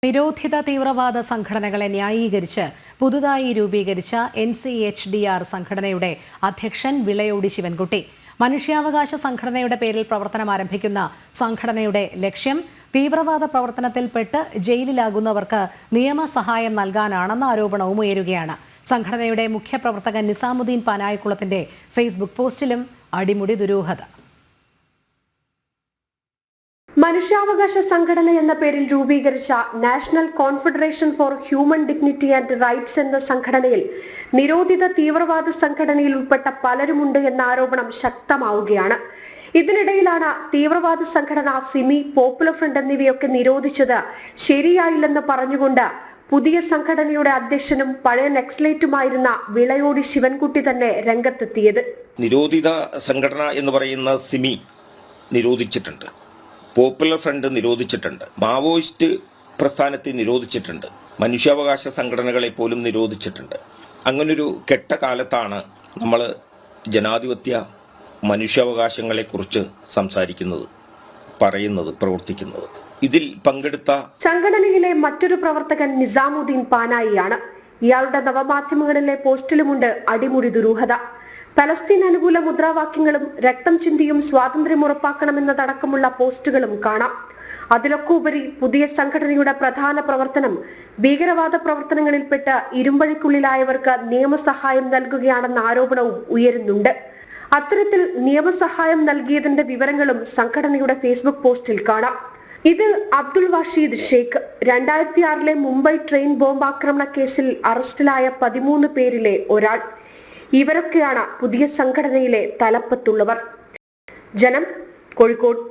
നിരോധിത തീവ്രവാദ സംഘടനകളെ ന്യായീകരിച്ച് പുതുതായി രൂപീകരിച്ച NCHDR സംഘടനയുടെ അധ്യക്ഷൻ വിളയോടി ശിവൻകുട്ടി. മനുഷ്യാവകാശ സംഘടനയുടെ പേരിൽ പ്രവർത്തനം ആരംഭിക്കുന്ന സംഘടനയുടെ ലക്ഷ്യം തീവ്രവാദ പ്രവർത്തനത്തിൽപ്പെട്ട് ജയിലിലാകുന്നവർക്ക് നിയമസഹായം നൽകാനാണെന്ന ആരോപണവും ഉയരുകയാണ്. സംഘടനയുടെ മുഖ്യപ്രവർത്തകൻ നിസാമുദ്ദീൻ പാനായിക്കുളത്തിന്റെ ഫേസ്ബുക്ക് പോസ്റ്റിലും അടിമുടി ദുരൂഹത. മനുഷ്യാവകാശ സംഘടന എന്ന പേരിൽ രൂപീകരിച്ച national confederation for human dignity and rights എന്ന സംഘടനയിൽ നിരോധിത തീവ്രവാദ സംഘടനയിൽ ഉൾപ്പെട്ട പലരുമുണ്ട് എന്ന ആരോപണം ശക്തമാവുകയാണ്. ഇതിനിടയിലാണ് തീവ്രവാദ സംഘടന സിമി, പോപ്പുലർ ഫ്രണ്ട് എന്നിവയൊക്കെ നിരോധിച്ചത് ശരിയായില്ലെന്ന് പറഞ്ഞുകൊണ്ട് പുതിയ സംഘടനയുടെ അധ്യക്ഷനും പഴയ നക്സലേറ്റുമായിരുന്ന വിളയോടി ശിവൻകുട്ടി തന്നെ രംഗത്തെത്തിയത്. നിരോധിത സംഘടന എന്ന് പറയുന്ന സിമി നിരോധിച്ചിട്ടുണ്ട്, പോപ്പുലർ ഫ്രണ്ട് നിരോധിച്ചിട്ടുണ്ട്, മാവോയിസ്റ്റ് പ്രസ്ഥാനത്തെ നിരോധിച്ചിട്ടുണ്ട്, മനുഷ്യാവകാശ സംഘടനകളെ പോലും നിരോധിച്ചിട്ടുണ്ട്. അങ്ങനൊരു കെട്ട കാലത്താണ് നമ്മൾ ജനാധിപത്യ മനുഷ്യാവകാശങ്ങളെക്കുറിച്ച് സംസാരിക്കുന്നത്, പറയുന്നത്, പ്രവർത്തിക്കുന്നത്. ഇതിൽ പങ്കെടുത്ത സംഘടനയിലെ മറ്റൊരു പ്രവർത്തകൻ നിസാമുദ്ദീൻ പാനായിയാണ്. ഇയാളുടെ നവമാധ്യമങ്ങളിലെ പോസ്റ്റിലുമുണ്ട് അടിമുടി ദുരൂഹത. പലസ്തീൻ അനുകൂല മുദ്രാവാക്യങ്ങളും രക്തം ചിന്തിയും സ്വാതന്ത്ര്യം ഉറപ്പാക്കണമെന്നതടക്കമുള്ള പോസ്റ്റുകളും കാണാം. അതിലൊക്കെ ഉപരി പുതിയ സംഘടനയുടെ പ്രധാന പ്രവർത്തനം ഭീകരവാദ പ്രവർത്തനങ്ങളിൽപ്പെട്ട് ഇരുമ്പഴിക്കുള്ളിലായവർക്ക് നിയമസഹായം നൽകുകയാണെന്ന ആരോപണവും ഉയരുന്നുണ്ട്. അത്തരത്തിൽ നിയമസഹായം നൽകിയതിന്റെ വിവരങ്ങളും സംഘടനയുടെ ഫേസ്ബുക്ക് പോസ്റ്റിൽ കാണാം. ഇത് അബ്ദുൾ വഷീദ് ഷേഖ് 2006 മുംബൈ ട്രെയിൻ ബോംബാക്രമണ കേസിൽ അറസ്റ്റിലായ 13 പേരിലെ ഒരാൾ. ഇവരൊക്കെയാണ് പുതിയ സംഘടനയിലെ തലപ്പത്തുള്ളവർ. ജനം, കോഴിക്കോട്.